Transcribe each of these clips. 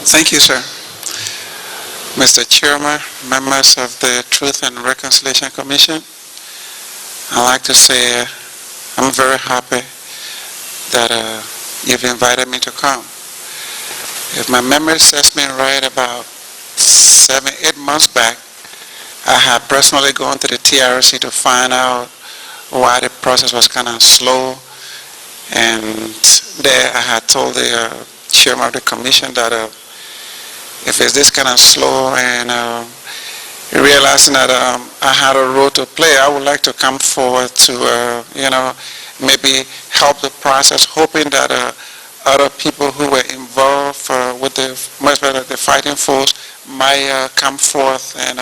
Thank you, sir. Mr. Chairman, members of the Truth and Reconciliation Commission, I'd like to say I'm very happy that you've invited me to come. If my memory serves me right, about 7-8 months back, I had personally gone to the TRC to find out why the process was kind of slow, and there I had told the chairman of the commission that if it's this kind of slow and realizing that I had a role to play, I would like to come forward to, maybe help the process, hoping that other people who were involved with the fighting force might come forth. And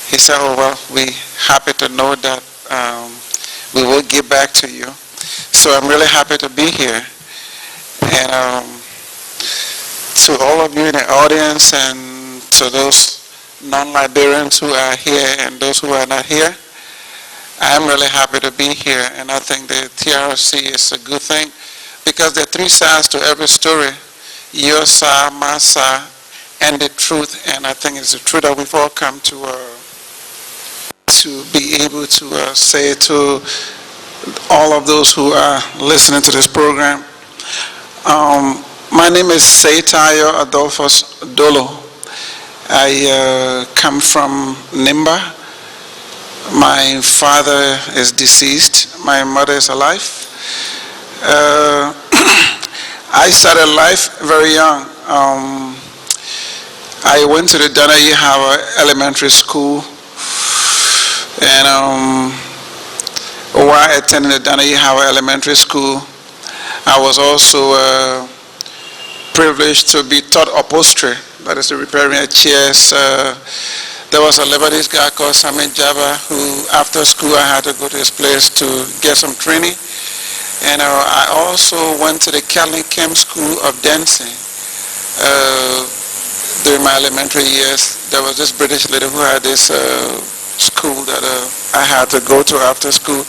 he said, oh, well, we're happy to know that we will get back to you. So I'm really happy to be here. And to all of you in the audience and to those non-Liberians who are here and those who are not here, I am really happy to be here, and I think the TRC is a good thing because there are three sides to every story: your side, my side, and the truth. And I think it's the truth that we've all come to be able to say to all of those who are listening to this program. My name is Saye-Taayor Adolphus Dolo. I come from Nimba. My father is deceased. My mother is alive. I started life very young. I went to the Saye-Taayor Elementary School, and while I attended the Saye-Taayor Elementary School, I was also privileged to be taught upholstery, that is, repairing chairs. There was a Lebanese guy called Samin Jabba who, after school, I had to go to his place to get some training. And I also went to the Catholic Camp School of Dancing. During my elementary years, there was this British lady who had this school that I had to go to after school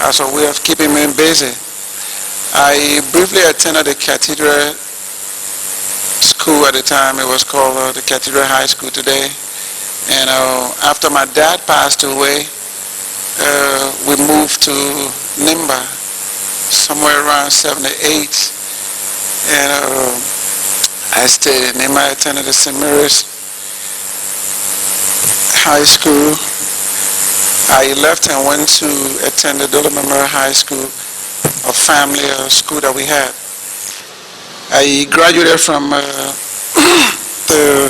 as a way of keeping me busy. I briefly attended the Cathedral School at the time. It was called the Cathedral High School today. And after my dad passed away, we moved to Nimba, somewhere around 78. And I stayed in Nimba. I attended the St. Mary's High School. I left and went to attend the Dolo Memorial High School, a family school that we had. I graduated from the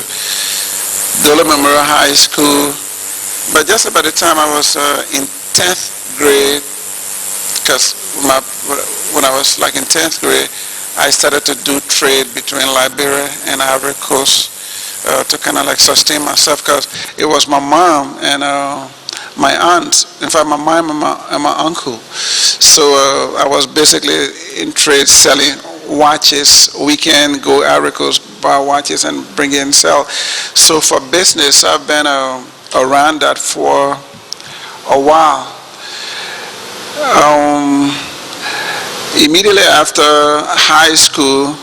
Dolo Memorial High School, but just about the time I was in 10th grade, because when I was like in 10th grade, I started to do trade between Liberia and Ivory Coast to kind of like sustain myself, because it was my mom and my aunt, in fact my mom and my uncle. So I was basically in trade selling watches. Weekend, go Ivory Coast, buy watches and bring in and sell. So for business, I've been around that for a while. Immediately after high school,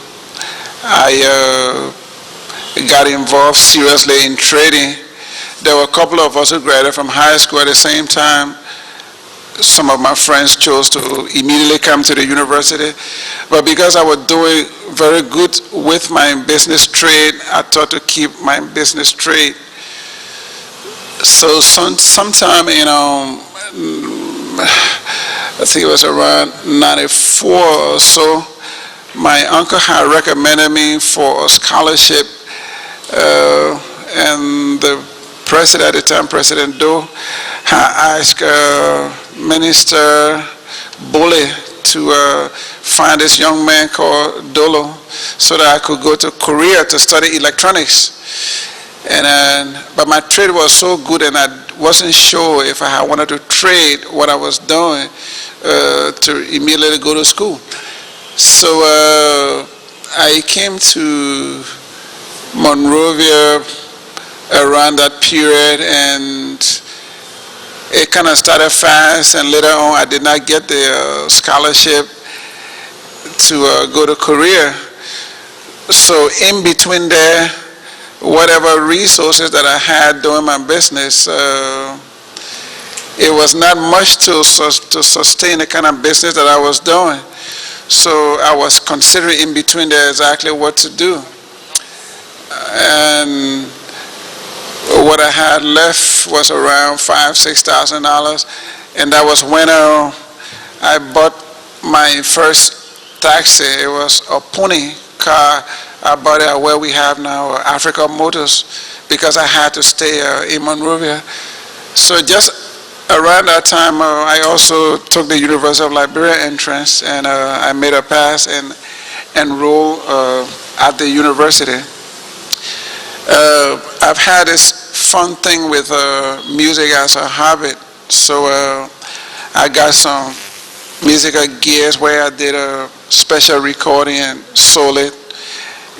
I got involved seriously in trading. There were a couple of us who graduated from high school at the same time. Some of my friends chose to immediately come to the university, but because I was doing very good with my business trade, I thought to keep my business trade. So sometime in, I think it was around 94 or so, my uncle had recommended me for a scholarship, and the president at the time, President Dolo, had asked Minister Bole to find this young man called Dolo so that I could go to Korea to study electronics. But my trade was so good and I wasn't sure if I wanted to trade what I was doing to immediately go to school. So I came to Monrovia around that period, and it kind of started fast, and later on I did not get the scholarship to go to Korea. So in between there, whatever resources that I had doing my business, it was not much to sustain the kind of business that I was doing. So I was considering in between there exactly what to do. And what I had left was around $5,000–6,000, and that was when I bought my first taxi. It was a pony car. I bought it where we have now Africa Motors, because I had to stay in Monrovia. So just around that time, I also took the University of Liberia entrance, and I made a pass and enrolled at the university. I've had this fun thing with music as a habit. So I got some musical gears where I did a special recording and sold it.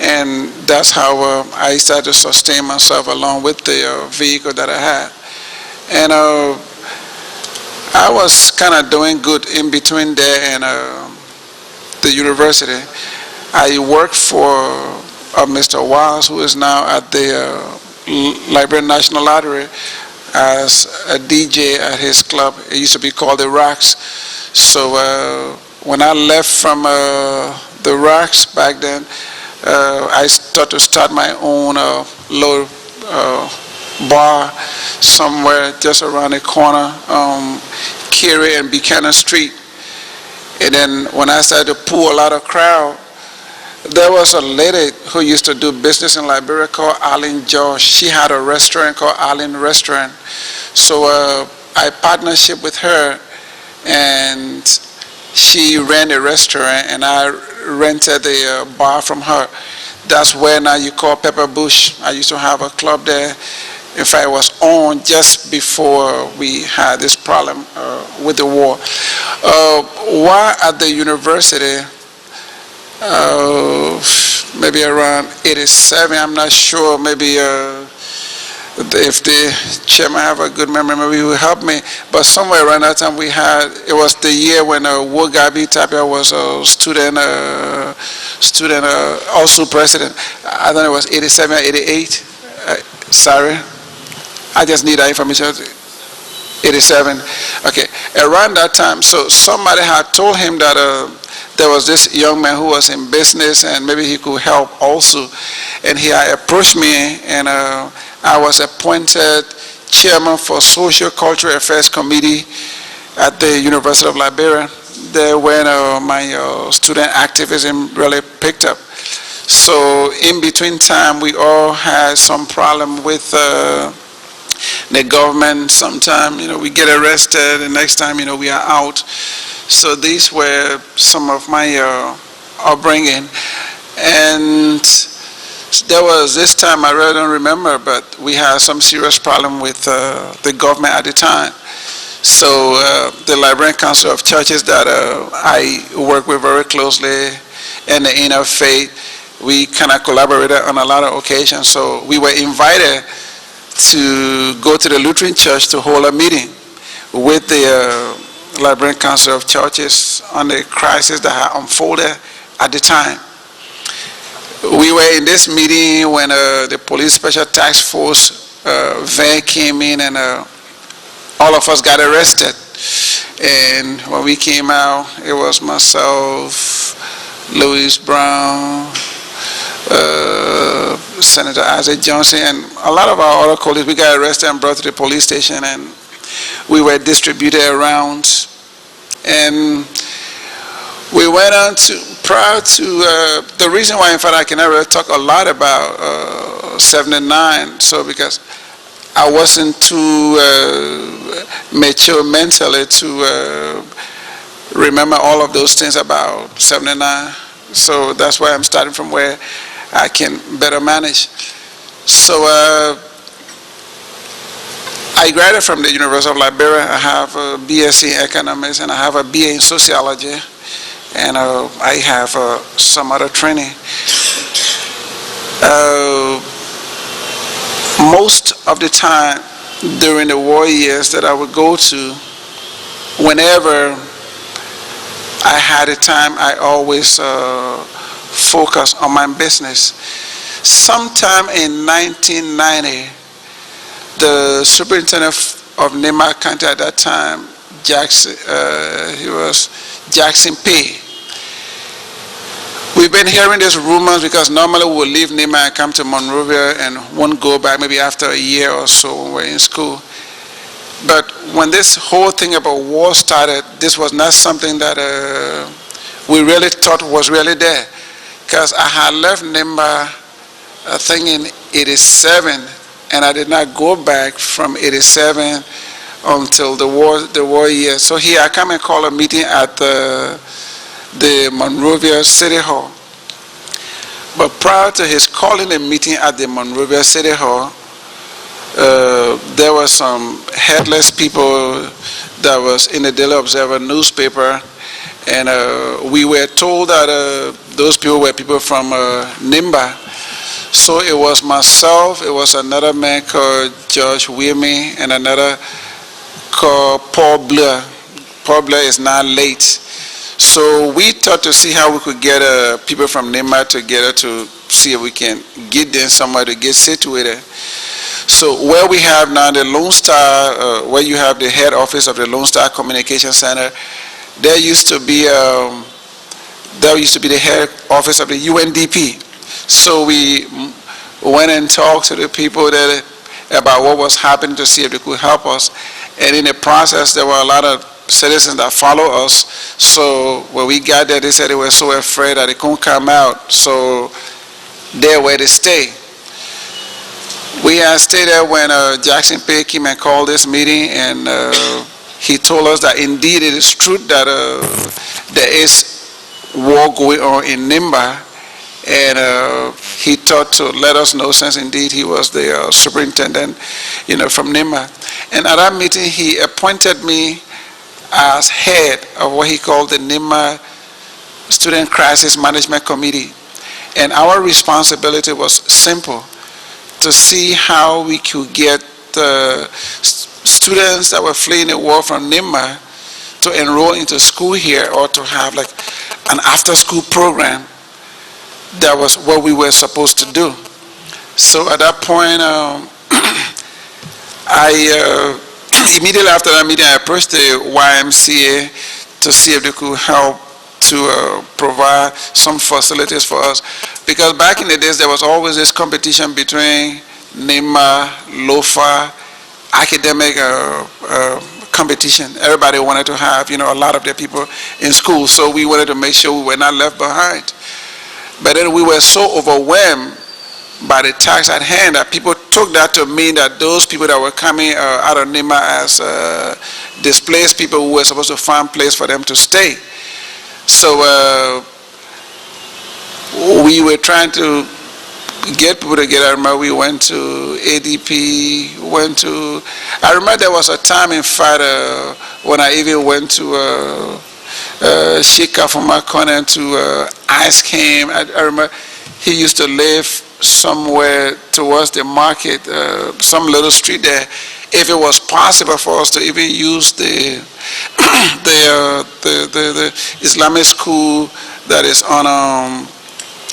And that's how I started to sustain myself along with the vehicle that I had. And I was kind of doing good in between there and the university. I worked for Mr. Wiles, who is now at the Liberian National Lottery, as a DJ at his club. It used to be called the Rocks. So when I left from the Rocks back then, I started to start my own little bar somewhere just around the corner, Carey and Buchanan Street. And then when I started to pull a lot of crowd, there was a lady who used to do business in Liberia called Arlene George. She had a restaurant called Arlene Restaurant. So I partnership with her, and she ran the restaurant, and I rented the bar from her. That's where now you call Pepper Bush. I used to have a club there. In fact, it was on just before we had this problem with the war. While at the university, maybe around 87, I'm not sure, maybe if the chairman have a good memory, maybe he will help me. But somewhere around that time we had, it was the year when Wogabi Tapia was a student, also president. I don't know, it was 87 or 88. Sorry, I just need that information. 87. Okay, around that time, so somebody had told him that there was this young man who was in business and maybe he could help also. And he had approached me, and I was appointed chairman for Social Cultural Affairs Committee at the University of Liberia. There when my student activism really picked up. So in between time, we all had some problem with the government. Sometime, we get arrested, and next time, we are out. So these were some of my upbringing. And there was this time, I really don't remember, but we had some serious problem with the government at the time. So the Liberian Council of Churches that I work with very closely, and the Interfaith, we kind of collaborated on a lot of occasions. So we were invited to go to the Lutheran Church to hold a meeting with the Liberian Council of Churches on the crisis that had unfolded at the time. We were in this meeting when the police special task force van came in, and all of us got arrested. And when we came out, it was myself, Louis Brown, Senator Isaac Johnson, and a lot of our other colleagues. We got arrested and brought to the police station, and we were distributed around. And we went on to, prior to, the reason why, in fact, I can never talk a lot about 79, so because I wasn't too mature mentally to remember all of those things about 79. So that's why I'm starting from where I can better manage. So I graduated from the University of Liberia. I have a BSc in economics, and I have a BA in sociology, and I have some other training. Most of the time during the war years that I would go to, whenever I had a time, I always focus on my business. Sometime in 1990, the superintendent of Nimba County at that time, he was Jackson P. We've been hearing these rumors because normally we would leave Nimba and come to Monrovia and won't go back maybe after a year or so when we're in school. But when this whole thing about war started, this was not something that we really thought was really there. Because I had left Nimba, I think in 87, and I did not go back from 87 until the war year. So here I come and call a meeting at the Monrovia City Hall. But prior to his calling a meeting at the Monrovia City Hall, there were some headless people that was in the Daily Observer newspaper, and we were told that those people were people from Nimba. So it was myself, it was another man called George Wilmy, and another called Paul Blair. Paul Blair is now late. So we thought to see how we could get people from Nimba together to see if we can get them somewhere to get situated. So where we have now the Lone Star, where you have the head office of the Lone Star Communication Center, there used to be the head office of the UNDP. So we went and talked to the people there about what was happening to see if they could help us. And in the process, there were a lot of citizens that follow us. So when we got there, they said they were so afraid that they couldn't come out. So they were to stay. We had stayed there when Jackson Pay came and called this meeting, and he told us that indeed it is true that there is war going on in Nimba, and he thought to let us know, since indeed he was the superintendent, from Nimba. And at that meeting, he appointed me as head of what he called the Nimba Student Crisis Management Committee. And our responsibility was simple: to see how we could get the students that were fleeing the war from Nimba to enroll into school here, or to have like an after-school program. That was what we were supposed to do. So at that point, immediately after that meeting, I approached the YMCA to see if they could help to provide some facilities for us. Because back in the days, there was always this competition between Nimba, Lofa, academic competition. Everybody wanted to have, a lot of their people in school. So we wanted to make sure we were not left behind. But then we were so overwhelmed by the task at hand that people took that to mean that those people that were coming out of Nimba as displaced people who were supposed to find a place for them to stay. So we were trying to get people together. I remember we went to ADP, I remember there was a time, in fact, when I even went to Shika from my corner to Ice Came. I remember he used to live somewhere towards the market, some little street there. If it was possible for us to even use the Islamic school that is on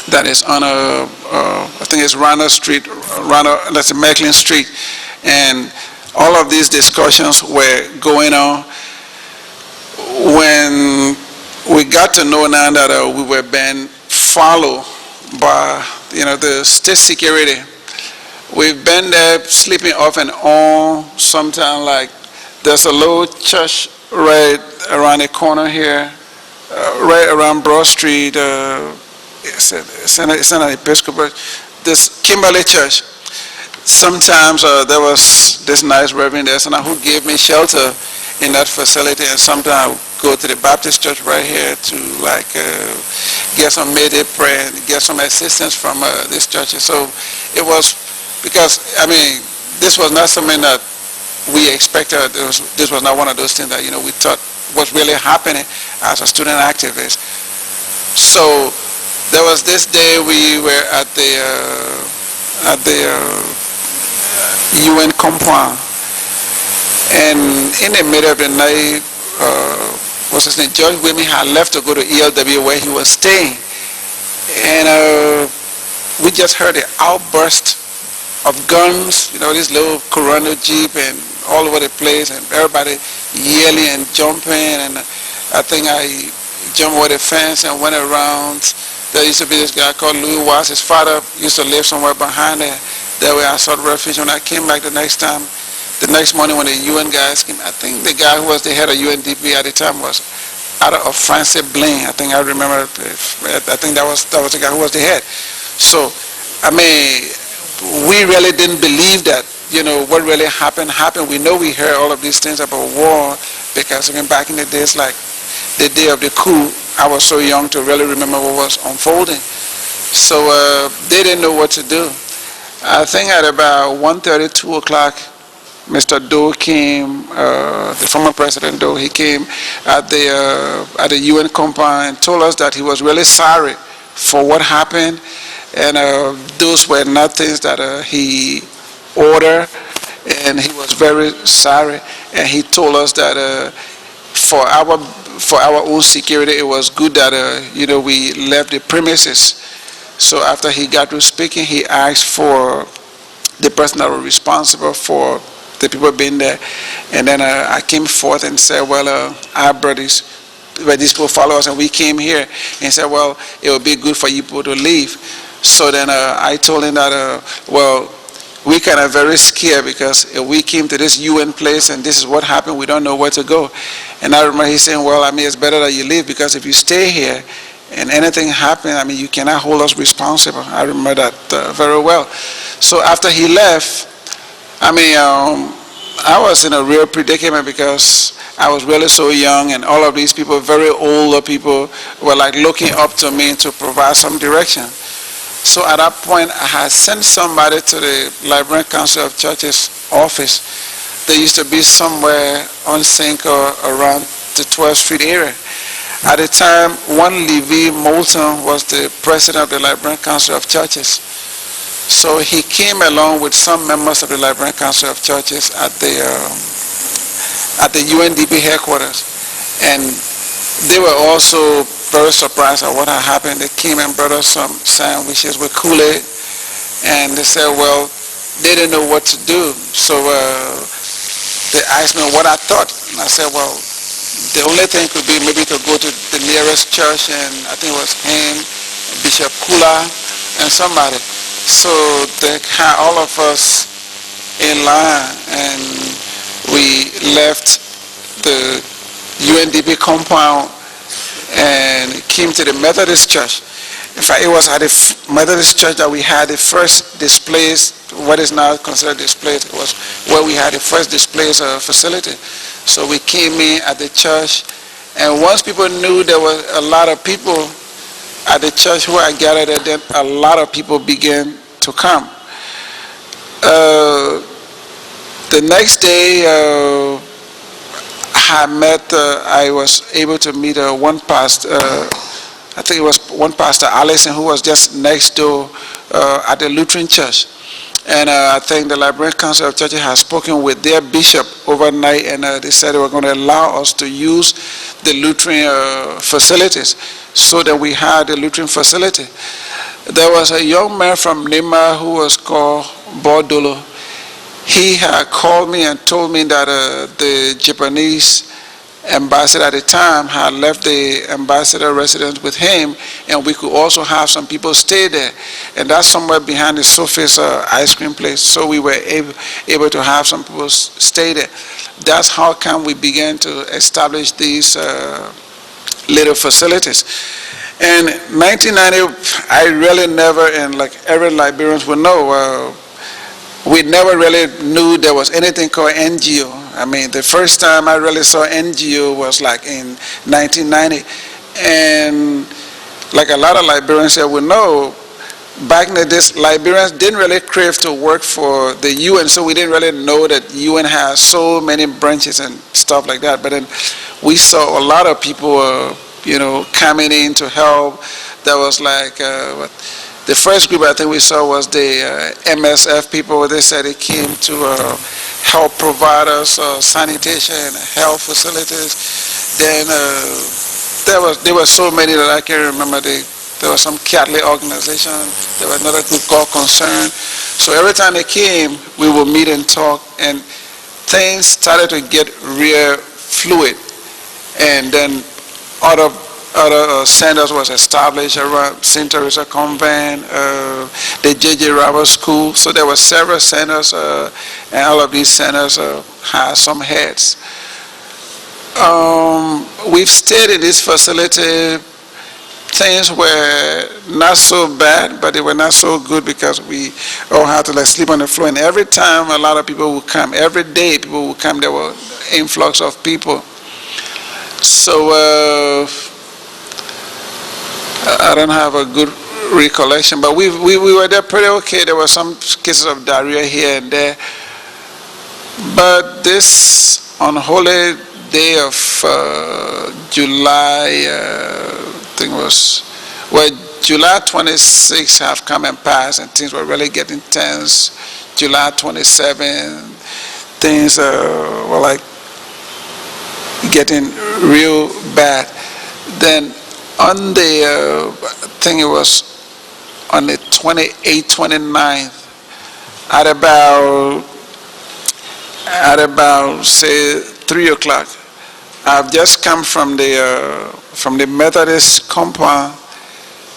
I think it's Rana Street, that's Macklin Street, and all of these discussions were going on. When we got to know now that we were being followed by the state security, we've been there sleeping off and on. Sometimes, like, there's a little church right around the corner here, right around Broad Street. It's an Episcopal, this Kimberly Church. Sometimes there was this nice reverend there, who gave me shelter in that facility, and sometimes I would go to the Baptist church right here to get some Mayday prayer and get some assistance from this church. So it was, because this was not something that we expected. This was not one of those things that we thought was really happening as a student activist. So there was this day we were at the UN compound, and in the middle of the night, what's his name, George Wilmy had left to go to ELW where he was staying, And we just heard an outburst of guns, this little Corona Jeep and all over the place, and everybody yelling and jumping, and I think I jumped over the fence and went around. There used to be this guy called Louis Watts. His father used to live somewhere behind there. That way I sought refuge. When I came back the next morning when the UN guys came, I think the guy who was the head of UNDP at the time was out of Francis Blaine. I think I remember, I think that was the guy who was the head. So, we really didn't believe that, what really happened. We know we heard all of these things about war because back in the days, like the day of the coup, I was so young to really remember what was unfolding. So they didn't know what to do. I think at about 1:30, 2 o'clock, Mr. Dole came, the former President Dole, he came at the UN compound and told us that he was really sorry for what happened, and those were not things that he ordered, and he was very sorry, and he told us that for our own security, it was good that we left the premises. So after he got to speaking, he asked for the person that was responsible for the people being there, and then I came forth and said, well, our brothers, where these people follow us, and we came here, and said, well, it would be good for you people to leave. So then I told him that, well, we kind of very scared because if we came to this UN place and this is what happened, we don't know where to go. And I remember he saying, well, it's better that you leave, because if you stay here and anything happens, you cannot hold us responsible. I remember that very well. So after he left, I was in a real predicament because I was really so young, and all of these people, very older people, were like looking up to me to provide some direction. So at that point, I had sent somebody to the Liberian Council of Churches office. They used to be somewhere on Cinco around the 12th Street area. At the time, one Levi Moulton was the president of the Liberian Council of Churches. So he came along with some members of the Liberian Council of Churches at the UNDP headquarters, and they were also very surprised at what had happened. They came and brought us some sandwiches with Kool-Aid, and they said, well, they didn't know what to do. So they asked me what I thought, and I said, well, the only thing could be maybe to go to the nearest church, and I think it was him, Bishop Kula, and somebody. So they had all of us in line, and we left the UNDP compound and came to the Methodist church. In fact, it was at the Methodist church that we had the first Displaced, what is now considered Displaced. It was where we had the first Displaced facility. So we came in at the church, and once people knew there were a lot of people at the church who had gathered there, then a lot of people began to come. The next day, I was able to meet one pastor, I think it was one Pastor Allison, who was just next door at the Lutheran church. And I think the Liberian Council of Churches has spoken with their bishop overnight, and they said they were going to allow us to use the Lutheran facilities. So that we had the Lutheran facility. There was a young man from Nimba who was called Dolo. He had called me and told me that the Japanese ambassador at the time had left the ambassador residence with him, and we could also have some people stay there. And that's somewhere behind the Sophie's ice cream place. So we were able to have some people stay there. That's how come we began to establish these little facilities. In 1990, I really never, and like every Liberians will know, we never really knew there was anything called NGO. The first time I really saw NGO was like in 1990. And like a lot of Liberians here will know, back in the days, Liberians didn't really crave to work for the UN, so we didn't really know that UN has so many branches and stuff like that. But then we saw a lot of people, coming in to help. There was like, the first group I think we saw was the MSF people. They said they came to help provide us sanitation and health facilities. Then there were so many that I can't remember the There was some Catholic organization. There was another group called Concern. So every time they came, we would meet and talk, and things started to get real fluid. And then other centers was established around St. Teresa Convent, the J.J. Roberts School. So there were several centers, and all of these centers had some heads. We've stayed in this facility. Things were not so bad, but they were not so good because we all had to like sleep on the floor. And every time a lot of people would come, every day people would come, there were influx of people. So I don't have a good recollection, but we were there pretty okay. There were some cases of diarrhea here and there. But this unholy day of July, I think it was, well, July 26 have come and passed, and things were really getting tense. July 27, things were like getting real bad. Then on the, I think it was on the 28th, 29th, at about say 3 o'clock, I've just come from the Methodist compound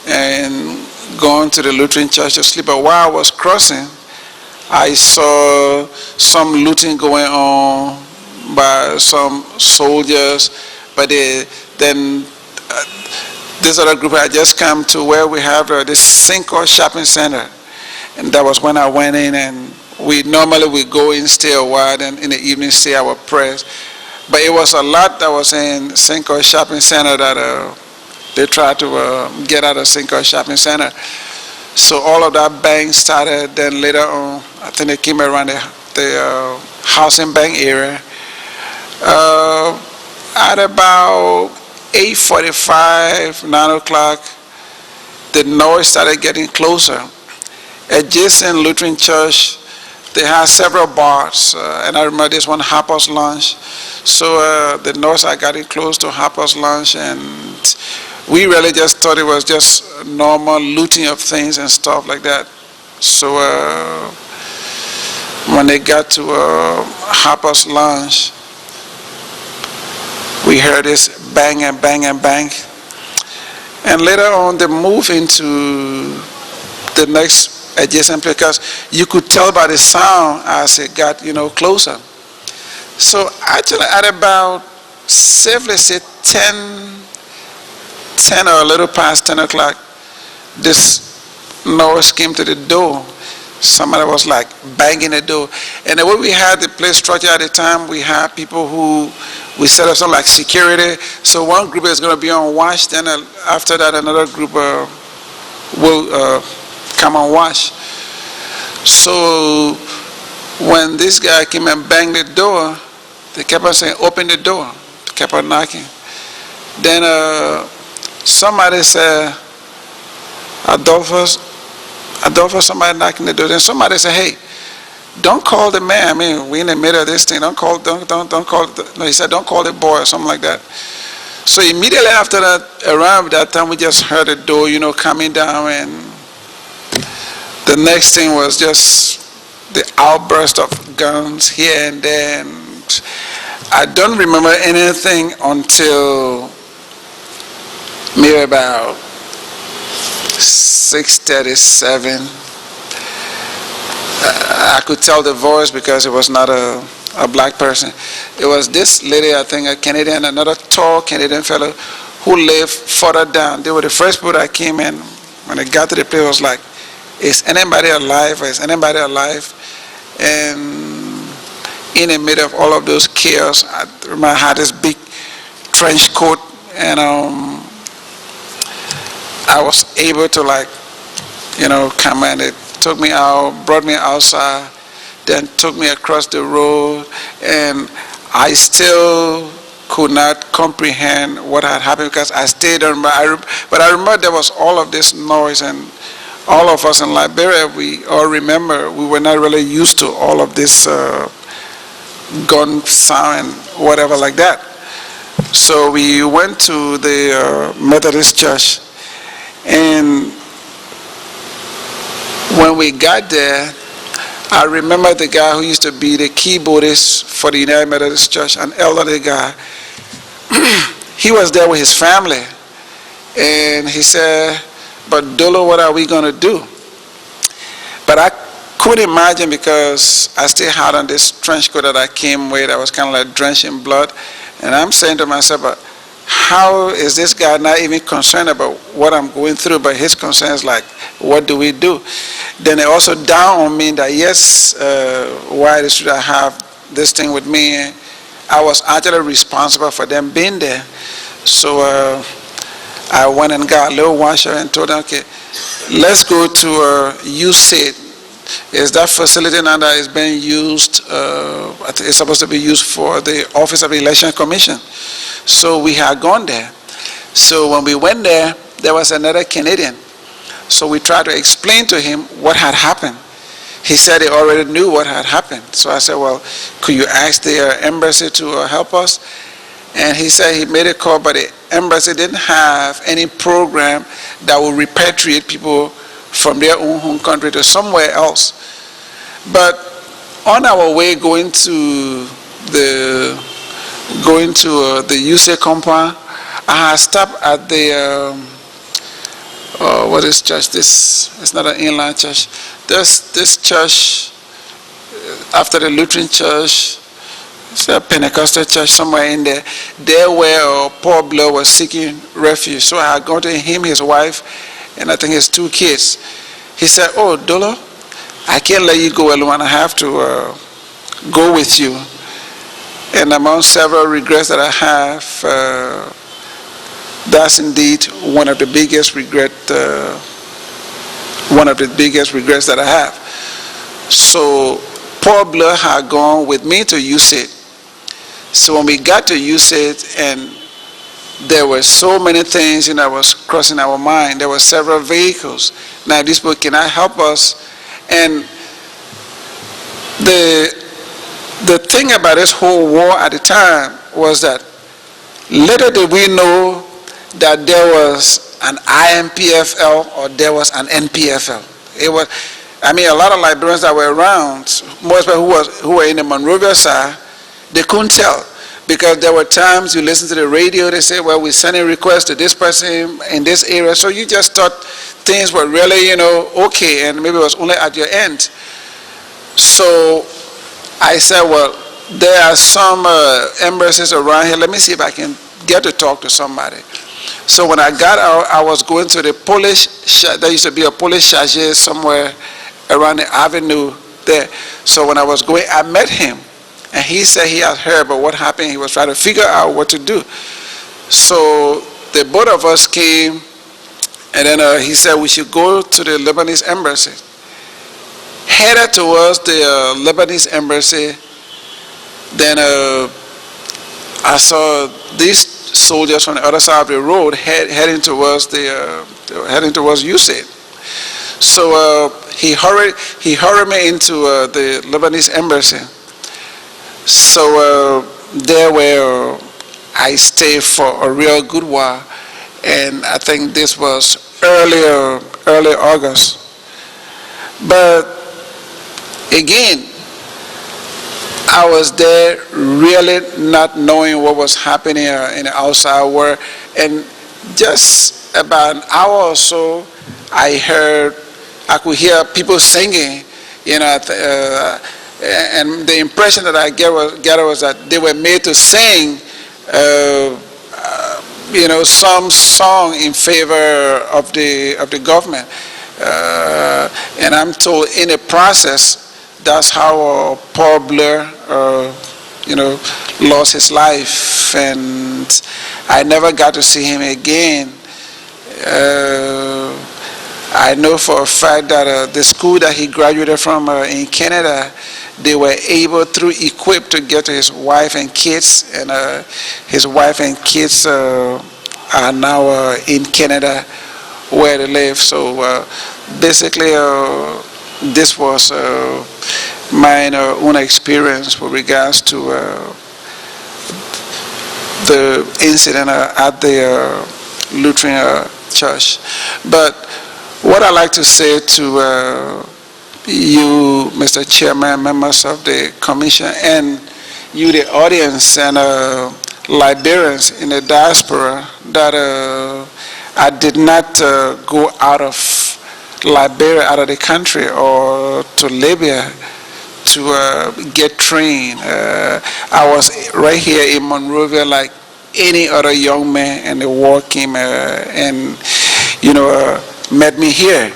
and gone to the Lutheran church to sleep. But while I was crossing, I saw some looting going on by some soldiers. But then this other group had just come to where we have this Cinco shopping center. And that was when I went in, and we normally go in, stay a while, and in the evening say our prayers. But it was a lot that was in Cinco shopping center that they tried to get out of Cinco shopping center. So all of that bang started. Then later on, I think they came around the housing bank area. At about 8:45, 9 o'clock, the noise started getting closer. Adjacent Lutheran church, they had several bars, and I remember this one, Harper's Lunch. So the noise I got it close to Harper's Lunch, and we really just thought it was just normal looting of things and stuff like that. So when they got to Harper's Lunch, we heard this bang and bang and bang. And later on, they moved into the next adjacent place, because you could tell by the sound as it got, closer. So actually at about, safely say 10 or a little past 10 o'clock, this noise came to the door. Somebody was like banging the door. And the way we had the place structured at the time, we had people who, we set up something like security. So one group is going to be on watch, then after that another group will come and watch. So when this guy came and banged the door, they kept on saying, open the door. They kept on knocking. Then somebody said, Adolphus, somebody knocking the door. Then somebody said, hey, don't call the man. I mean, we're in the middle of this thing. Don't call, no, he said, don't call the boy or something like that. So immediately after that, around that time, we just heard the door, coming down, and the next thing was just the outburst of guns here and there. And I don't remember anything until maybe about 6:37. I could tell the voice because it was not a black person. It was this lady, I think a Canadian, another tall Canadian fellow who lived further down. They were the first people that came in. When they got to the place, it was like, is anybody alive? Is anybody alive? And in the middle of all of those chaos, I remember I had this big trench coat, and I was able to come, and it took me out, brought me outside, then took me across the road, and I still could not comprehend what had happened because I stayed on. But I remember there was all of this noise, and all of us in Liberia, we all remember we were not really used to all of this gun sound and whatever like that. So we went to the Methodist church, And when we got there, I remember the guy who used to be the keyboardist for the United Methodist Church, an elderly guy. He was there with his family. And he said, but Dolo, what are we going to do? But I couldn't imagine, because I still had on this trench coat that I came with. I was kind of like drenched in blood. And I'm saying to myself, but how is this guy not even concerned about what I'm going through? But his concern is like, what do we do? Then it also dawned on me that yes, why should I have this thing with me? I was actually responsible for them being there. So I went and got a little washer and told them, okay, let's go to USAID. Is that facility now that is being used? I think it's supposed to be used for the Office of Election Commission. So we had gone there. So when we went there, there was another Canadian. So we tried to explain to him what had happened. He said he already knew what had happened. So I said, well, could you ask the embassy to help us? And he said he made a call, but the embassy didn't have any program that would repatriate people from their own home country to somewhere else. But on our way going to the UC compound, I stopped at the what is church? This it's not an inline church. This church after the Lutheran church. It's a Pentecostal church somewhere in there. There where Paul Blood was seeking refuge. So I had gone to him, his wife, and I think his 2 kids. He said, oh, Dolo, I can't let you go alone. I have to go with you. And among several regrets that I have, that's indeed one of the biggest regrets that I have. So Paul Blood had gone with me to USAID. So when we got to USAID, and there were so many things that was crossing our mind. There were several vehicles. Now this book cannot help us. And the thing about this whole war at the time was that little did we know that there was an IMPFL or there was an NPFL. It was, I mean, a lot of Liberians that were around, most people who were in the Monrovia side, they couldn't tell, because there were times you listen to the radio, they say, well, we're sending requests to this person in this area, so you just thought things were really, okay, and maybe it was only at your end. So I said, well, there are some embassies around here, let me see if I can get to talk to somebody. So when I got out, I was going to the Polish, there used to be a Polish chargé somewhere around the avenue there. So when I was going, I met him. And he said he had heard about what happened. He was trying to figure out what to do. So the both of us came, and then he said we should go to the Lebanese embassy. Headed towards the Lebanese embassy, then I saw these soldiers from the other side of the road heading towards USAID. So he hurried me into the Lebanese embassy. So there where I stayed for a real good while, and I think this was early August. But again, I was there really not knowing what was happening in the outside world, and just about an hour or so, I could hear people singing, and the impression that I gathered was that they were made to sing, some song in favor of the government. And I'm told in the process, that's how Paul Blood, lost his life, and I never got to see him again. I know for a fact that the school that he graduated from in Canada, they were able through Equip to get to his wife and kids, and his wife and kids are now in Canada where they live. So basically this was my own experience with regards to the incident at the Lutheran church. But what I like to say to you, Mr. Chairman, members of the commission, and you, the audience, and Liberians in the diaspora, that I did not go out of Liberia, out of the country, or to Libya to get trained. I was right here in Monrovia like any other young man, and the war came and, met me here.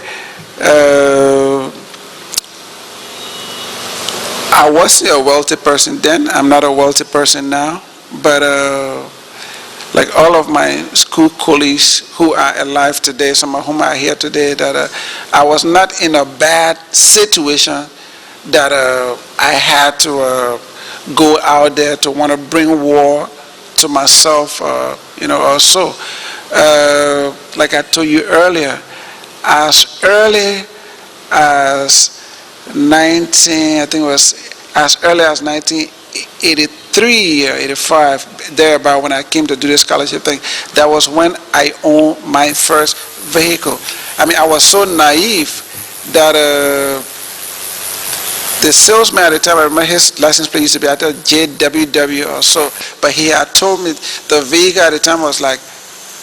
I wasn't a wealthy person then. I'm not a wealthy person now. But like all of my school colleagues who are alive today, some of whom are here today, that I was not in a bad situation that I had to go out there to want to bring war to myself, also. Like I told you earlier, as early as 1983 or 85, thereabout, when I came to do the scholarship thing, that was when I owned my first vehicle. I mean, I was so naive that the salesman at the time, I remember his license plate used to be, I thought, JWW or so, but he had told me the vehicle at the time was like,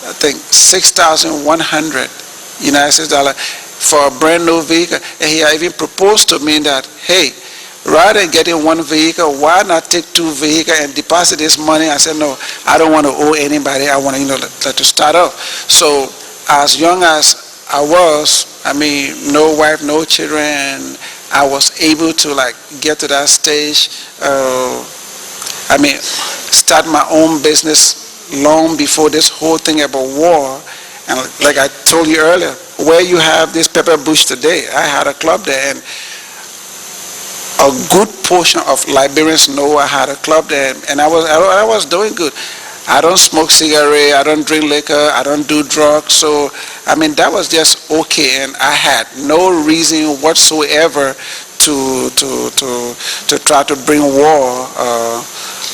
I think, 6,100 United States dollars for a brand new vehicle. And he had even proposed to me that, hey, rather than getting one vehicle, why not take two vehicles and deposit this money? I said, no, I don't want to owe anybody. I want to, to start off. So as young as I was, I mean, no wife, no children, I was able to get to that stage. Start my own business long before this whole thing about war. And like I told you earlier, where you have this pepper bush today, I had a club there, and a good portion of Liberians know I had a club there, and I was doing good. I don't smoke cigarette, I don't drink liquor, I don't do drugs, so I mean that was just okay, and I had no reason whatsoever to try to bring war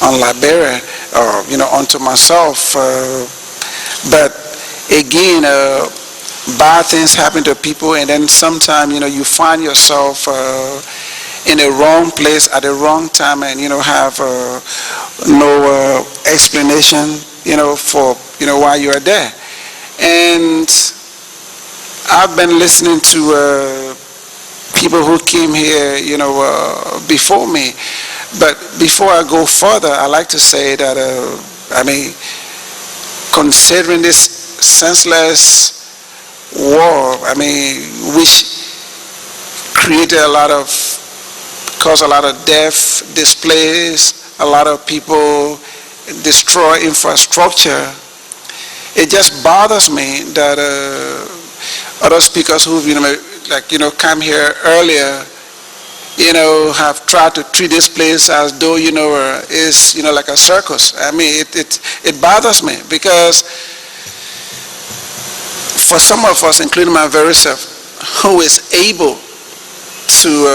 on Liberia or onto myself. But again, bad things happen to people, and then sometimes you find yourself in the wrong place at the wrong time, and have no explanation for why you are there. And I've been listening to people who came here before me, but before I go further, I like to say that considering this senseless war, which created caused a lot of death, displaced a lot of people, destroy infrastructure. It just bothers me that other speakers who've come here earlier, have tried to treat this place as though is like a circus. I mean, it bothers me because for some of us, including my very self, who is able to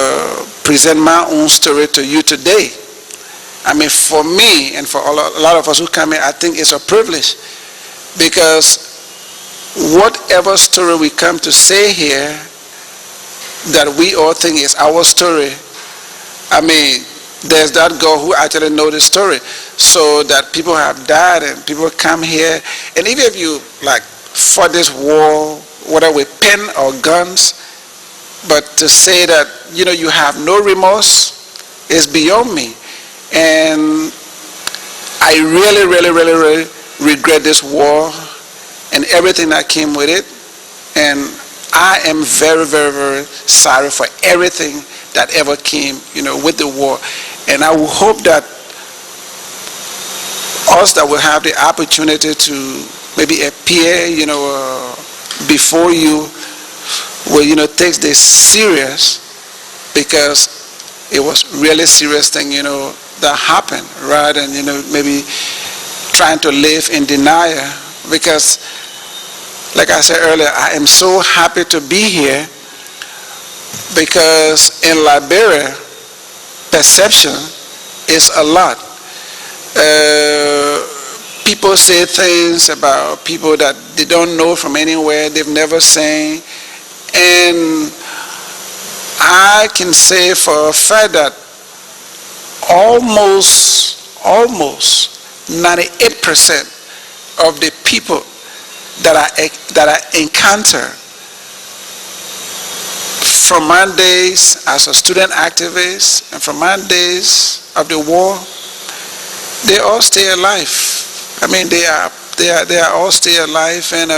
present my own story to you today, I mean, for me and for a lot of us who come here, I think it's a privilege, because whatever story we come to say here that we all think is our story, I mean, there's that girl who actually knows the story, so that people have died and people come here, and even if you fought this war, whether with pen or guns, but to say that you have no remorse is beyond me. And I really, really, really, really regret this war and everything that came with it. And I am very, very, very sorry for everything that ever came, with the war. And I will hope that us that will have the opportunity to maybe appear, before you, will, take this serious, because it was really serious thing, that happened, rather than, maybe trying to live in denial. Because, like I said earlier, I am so happy to be here, because in Liberia, perception is a lot. people say things about people that they don't know from anywhere, they've never seen. And I can say for a fact that almost 98% of the people that I encounter from my days as a student activist and from my days of the war, they all stay alive. I mean, they are all still alive, and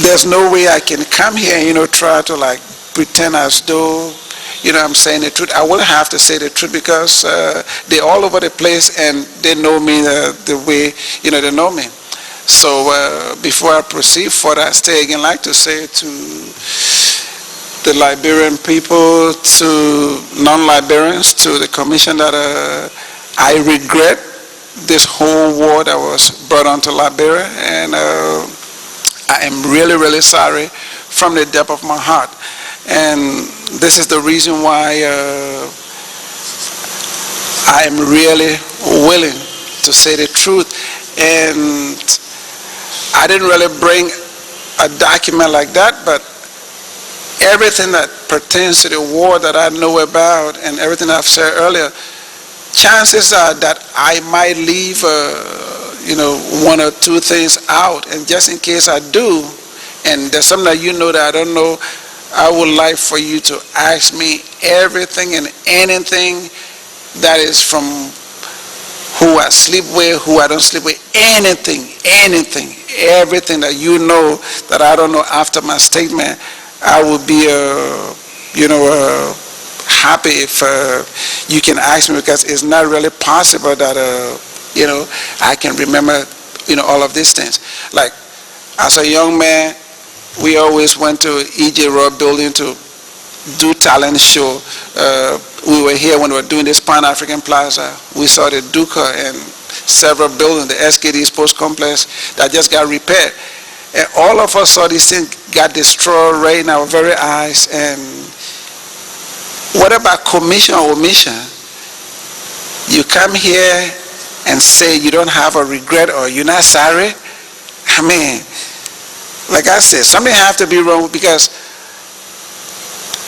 there's no way I can come here and try to like pretend as though I'm saying the truth. I will have to say the truth because they're all over the place and they know me the way they know me. So before I proceed further, I still again like to say to the Liberian people, to non-Liberians, to the commission that I regret this whole war that was brought onto Liberia, and I am really, really sorry from the depth of my heart. And this is the reason why I am really willing to say the truth. And I didn't really bring a document like that, but everything that pertains to the war that I know about and everything I've said earlier, chances are that I might leave, one or two things out. And just in case I do, and there's something that that I don't know, I would like for you to ask me everything and anything that is from who I sleep with, who I don't sleep with, anything, everything that that I don't know after my statement. I would be, happy if you can ask me, because it's not really possible that, I can remember, all of these things. Like, as a young man, we always went to E.J. Roy building to do talent show. We were here when we were doing this Pan-African Plaza. We saw the Duca and several buildings, the SKD Sports Complex, that just got repaired. And all of us saw these things got destroyed right in our very eyes. And what about commission or omission? You come here and say you don't have a regret or you're not sorry? I mean, like I said, something have to be wrong, because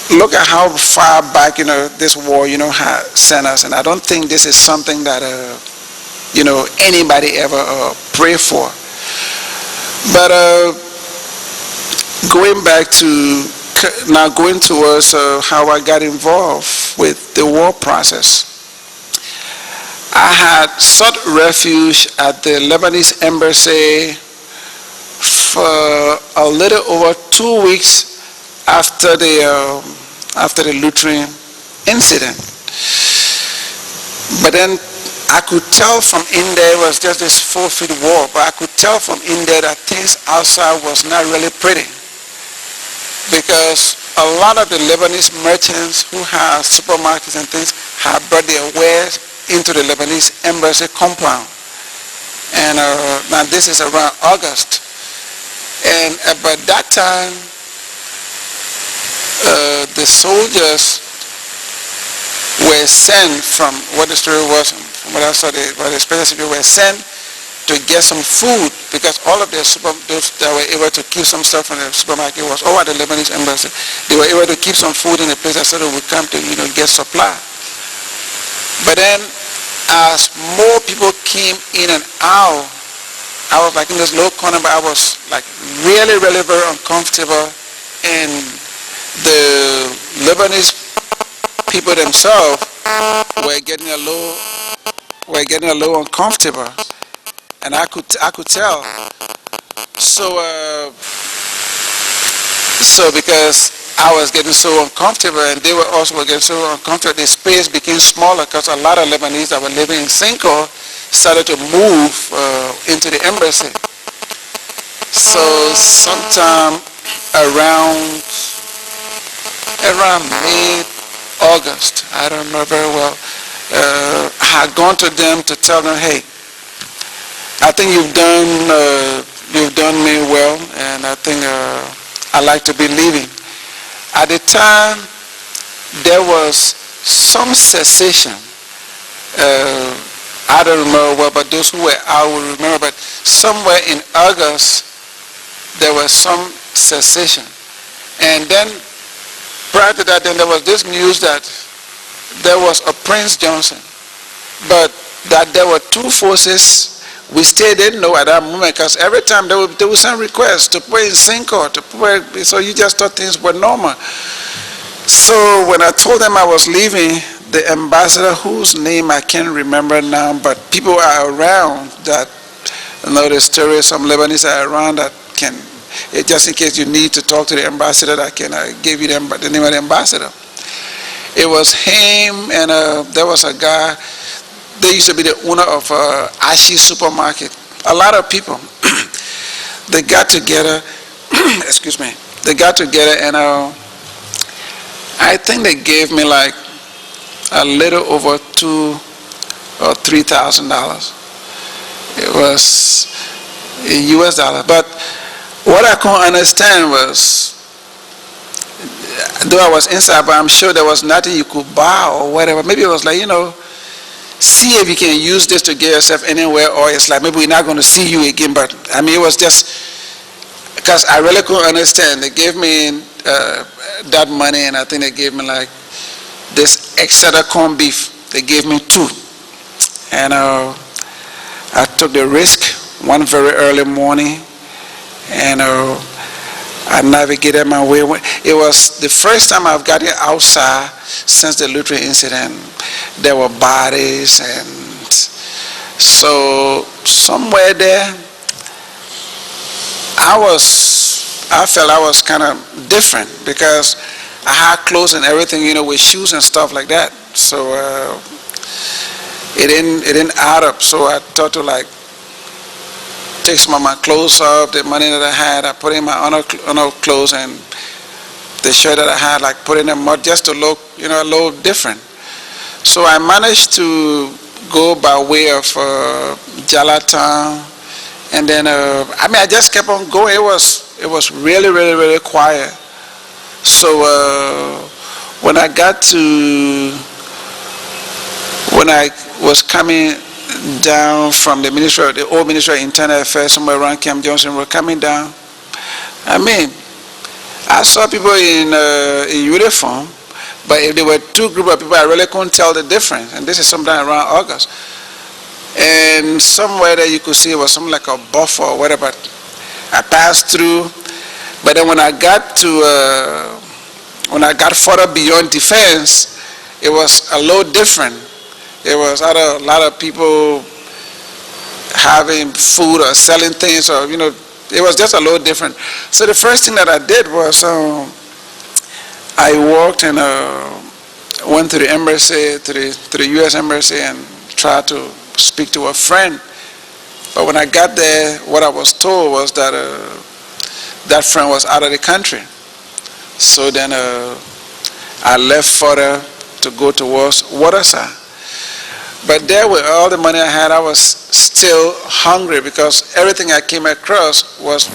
look at how far back, this war, has sent us. And I don't think this is something that, anybody ever pray for. But going back to, now going towards how I got involved with the war process. I had sought refuge at the Lebanese embassy for a little over 2 weeks after the Lutheran incident. But then I could tell from in there, it was just this 4-foot wall, but I could tell from in there that things outside was not really pretty, because a lot of the Lebanese merchants who have supermarkets and things have brought their wares into the Lebanese embassy compound. And now this is around August. And about that time, the soldiers were sent from, what the story was, from what I saw, the special were sent to get some food, because all of those that were able to keep some stuff from the supermarket was all at the Lebanese embassy. They were able to keep some food in the place that said they would come to, get supply. But then, as more people came in and out, I was like in this little corner, but I was like really, really very uncomfortable. And the Lebanese people themselves were getting a little uncomfortable, and I could tell. So because I was getting so uncomfortable, and they were also getting so uncomfortable, the space became smaller, because a lot of Lebanese that were living in Cinco started to move into the embassy. So sometime around mid-August, I don't know very well, I had gone to them to tell them, hey, I think you've done me well, and I think I'd like to be leaving. At the time, there was some cessation I don't remember well, but those who were out will remember. But somewhere in August, there was some cessation. And then, prior to that, then there was this news that there was a Prince Johnson, but that there were two forces. We still didn't know at that moment, because every time there would send requests to put in Synco, so you just thought things were normal. So when I told them I was leaving, the ambassador, whose name I can't remember now, but people are around that know the story. Some Lebanese are around that can, just in case you need to talk to the ambassador, I can give you the name of the ambassador. It was him, and there was a guy. They used to be the owner of Ashi supermarket. A lot of people. They got together. Excuse me. They got together, and I think they gave me like a little over $2,000 or $3,000. It was in US dollar. But what I couldn't understand was, though I was inside, but I'm sure there was nothing you could buy or whatever. Maybe it was like, see if you can use this to get yourself anywhere, or it's like maybe we're not going to see you again. But I mean, it was just because I really couldn't understand. They gave me that money, and I think they gave me like this extra corned beef. They gave me 2, and I took the risk one very early morning, and I navigated my way. It was the first time I've gotten outside since the Lutheran incident. There were bodies, and so somewhere there, I felt I was kind of different, because I had clothes and everything, with shoes and stuff like that. So it didn't add up. So I thought to like take some of my clothes off, the money that I had, I put in my other clothes, and the shirt that I had, like put in them just to look, a little different. So I managed to go by way of Jalatan, and then I just kept on going. It was really, really, really quiet. So when I was coming down from the old Ministry of Internal Affairs, somewhere around Camp Johnson, were coming down. I mean, I saw people in uniform, but if there were 2 groups of people, I really couldn't tell the difference. And this is sometime around August. And somewhere there you could see it was something like a buffer or whatever. I passed through, but then when I got further beyond defense, it was a little different. It was a lot of people having food or selling things, or it was just a little different. So the first thing that I did was I walked and went to the embassy, to the U.S. embassy, and tried to speak to a friend. But when I got there, what I was told was that that friend was out of the country. So then I left further to go towards Waterside. But there, with all the money I had, I was still hungry, because everything I came across was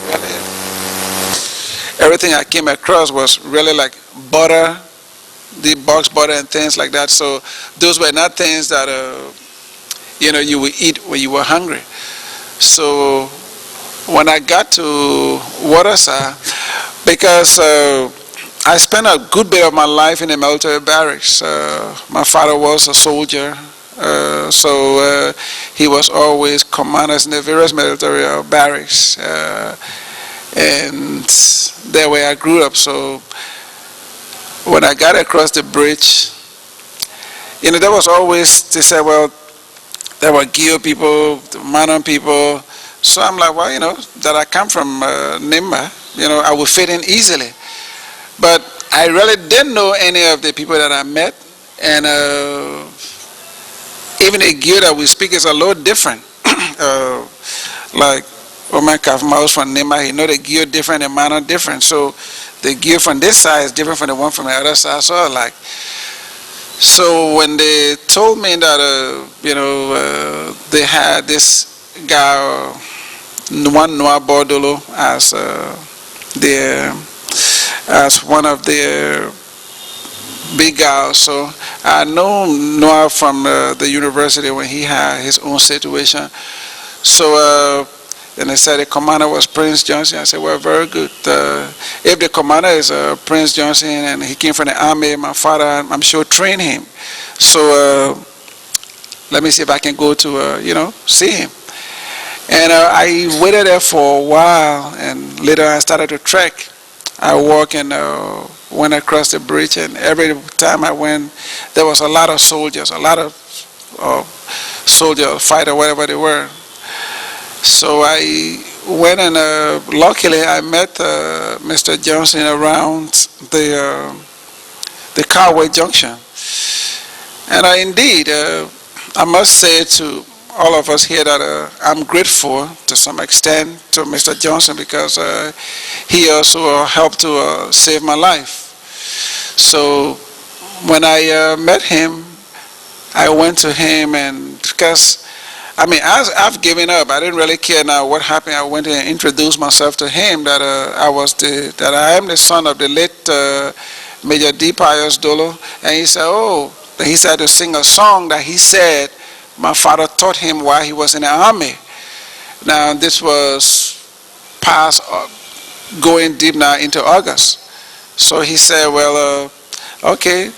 really like butter, the box butter and things like that. So those were not things that you would eat when you were hungry. So when I got to Waterside, because I spent a good bit of my life in the military barracks. My father was a soldier. So he was always commanders in the various military barracks, and there where I grew up. So when I got across the bridge, there was always, they said, well, there were Geo people, Manon people. So I'm like, well, that I come from Nimba, I would fit in easily. But I really didn't know any of the people that I met, and even the gear that we speak is a little different. Like, my Kafma was from Nimba, he know the gear different and manner different. So the gear from this side is different from the one from the other side. So I was like, so when they told me that, they had this guy, Nimba Dolo, as one of their big guy. So I know Noah from the university when he had his own situation. So then they said the commander was Prince Johnson. I said, well, very good. If the commander is Prince Johnson and he came from the army, my father, I'm sure, trained him. So let me see if I can go to, see him. And I waited there for a while, and later I started to trek. I walked and went across the bridge, and every time I went, there was a lot of soldiers, fighter, whatever they were. So I went, and luckily I met Mr. Johnson around the Carway Junction. And indeed, I must say to all of us here that I'm grateful to some extent to Mr. Johnson, because he also helped to save my life. So when I met him, I went to him, and because I've given up. I didn't really care now what happened. I went and introduced myself to him that I am the son of the late Major Adolphus Dolo, and he said, oh, then he started to sing a song that he said my father taught him while he was in the army. Now this was past going deep now into August. So he said, well, okay,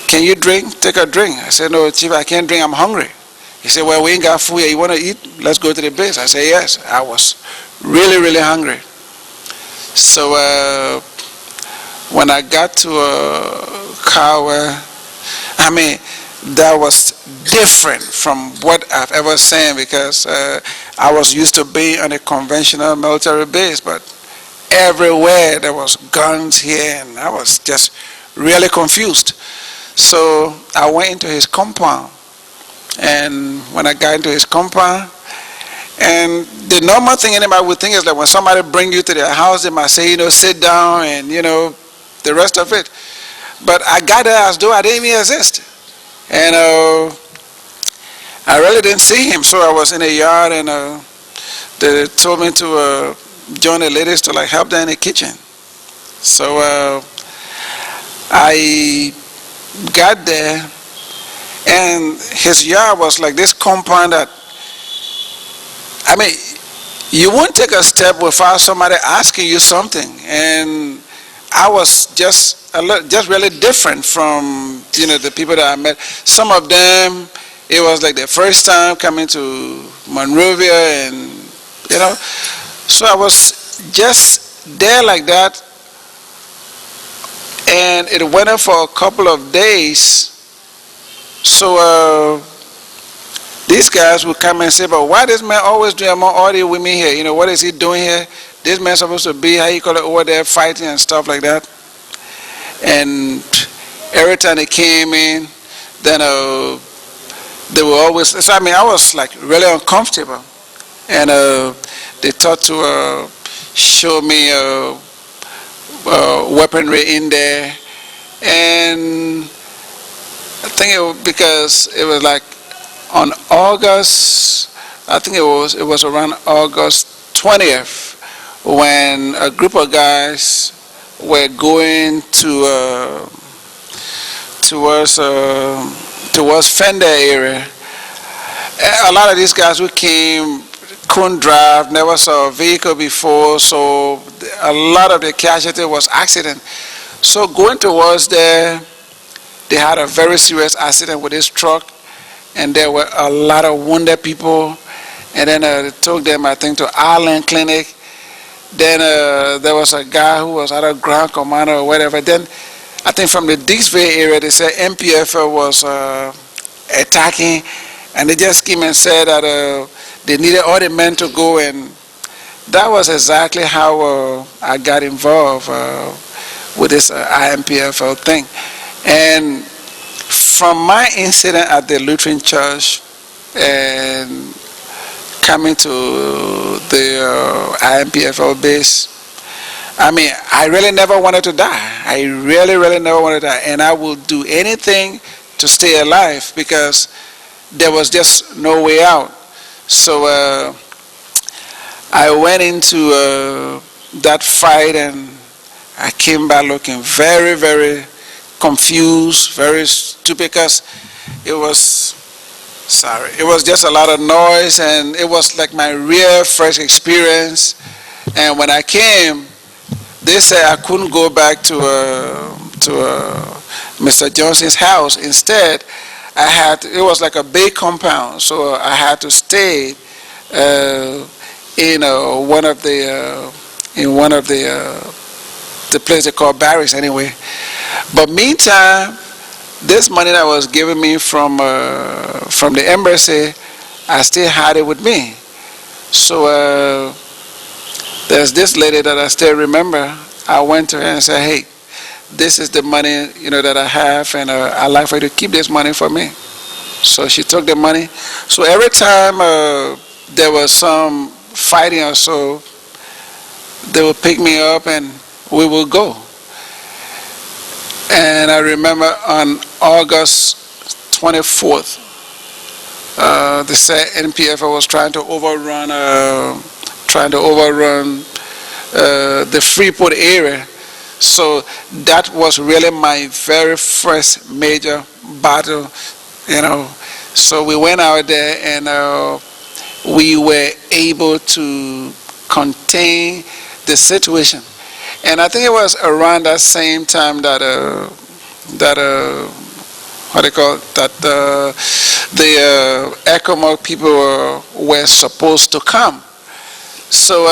can you drink? Take a drink. I said, no, Chief, I can't drink. I'm hungry. He said, well, we ain't got food here. You want to eat? Let's go to the base. I said, yes. I was really, really hungry. So when I got to Kawa, that was different from what I've ever seen, because I was used to being on a conventional military base, but everywhere there was guns here, and I was just really confused. So I went into his compound, and when I got into his compound, and the normal thing anybody would think is that when somebody bring you to their house, they might say, sit down, and the rest of it. But I got there as though I didn't even exist. And I really didn't see him, so I was in the yard, and they told me to join the ladies to help them in the kitchen. So I got there, and his yard was like this compound that, you won't take a step without somebody asking you something. And I was just really different from the people that I met. Some of them, it was like their first time coming to Monrovia, and so I was just there like that, and it went on for a couple of days. So these guys would come and say, but why this man always doing more audio with me here? What is he doing here? This man's supposed to be, how you call it, over there fighting and stuff like that. And every time they came in, then they were always, so I was really uncomfortable. And they thought to show me weaponry in there. And I think because it was on August, I think it was around August 20th, when a group of guys were going towards Fender area. A lot of these guys who came couldn't drive, never saw a vehicle before, so a lot of the casualty was accident. So going towards there, they had a very serious accident with this truck, and there were a lot of wounded people. And then they took them, I think, to Island Clinic. Then there was a guy who was either ground commander or whatever. Then I think from the Dixville area, they said MPF was attacking, and they just came and said that they needed all the men to go, and that was exactly how I got involved with this IMPFL thing. And from my incident at the Lutheran church and coming to the IMPFL base, I really never wanted to die. I really, really never wanted to die. And I would do anything to stay alive, because there was just no way out. So I went into that fight, and I came back looking very, very confused, very stupid, because it was just a lot of noise, and it was like my real first experience. And when I came, they said I couldn't go back to Mr. Johnson's house. Instead, it was like a big compound, so I had to stay in one of the place they call barracks anyway. But meantime, this money that was given me from the embassy, I still had it with me. So there's this lady that I still remember. I went to her and said, "Hey, this is the money that I have, and I'd like for you to keep this money for me." So she took the money. So every time there was some fighting or so, they would pick me up and we would go. And I remember on August 24th, they said NPF was trying to overrun the Freeport area. So that was really my very first major battle, So we went out there, and we were able to contain the situation. And I think it was around that same time that the ECOMOG people were supposed to come. So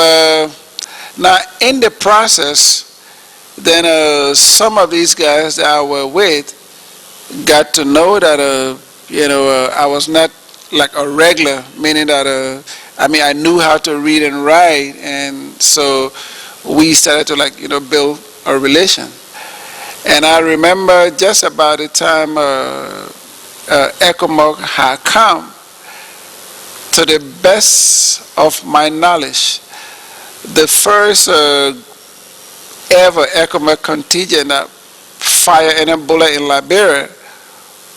now in the process, then some of these guys that I were with got to know that I was not like a regular, meaning that I knew how to read and write, and so we started to build a relation. And I remember just about the time ECOMOG had come, to the best of my knowledge, the first ever ECOMOG contingent that fired any bullet in Liberia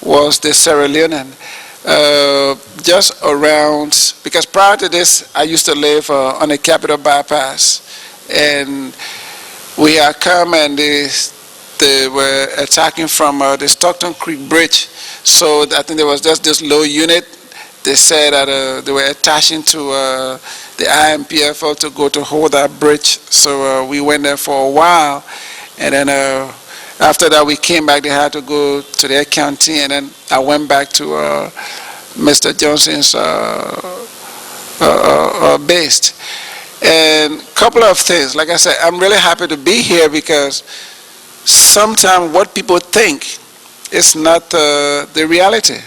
was the Sierra Leonean. Just around, because prior to this, I used to live on the Capitol Bypass, and we had come and they were attacking from the Stockton Creek Bridge. So I think there was just this low unit. They said that they were attaching to the IMPFL to go to hold that bridge. So we went there for a while, and then after that we came back. They had to go to their county, and then I went back to Mr. Johnson's base. And a couple of things, like I said, I'm really happy to be here, because sometimes what people think is not the reality.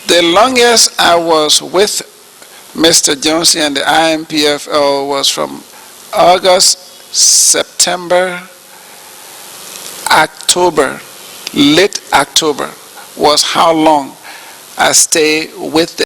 The longest I was with Mr. Johnson and the IMPFL was from August, September, October, late October was how long I stayed with them.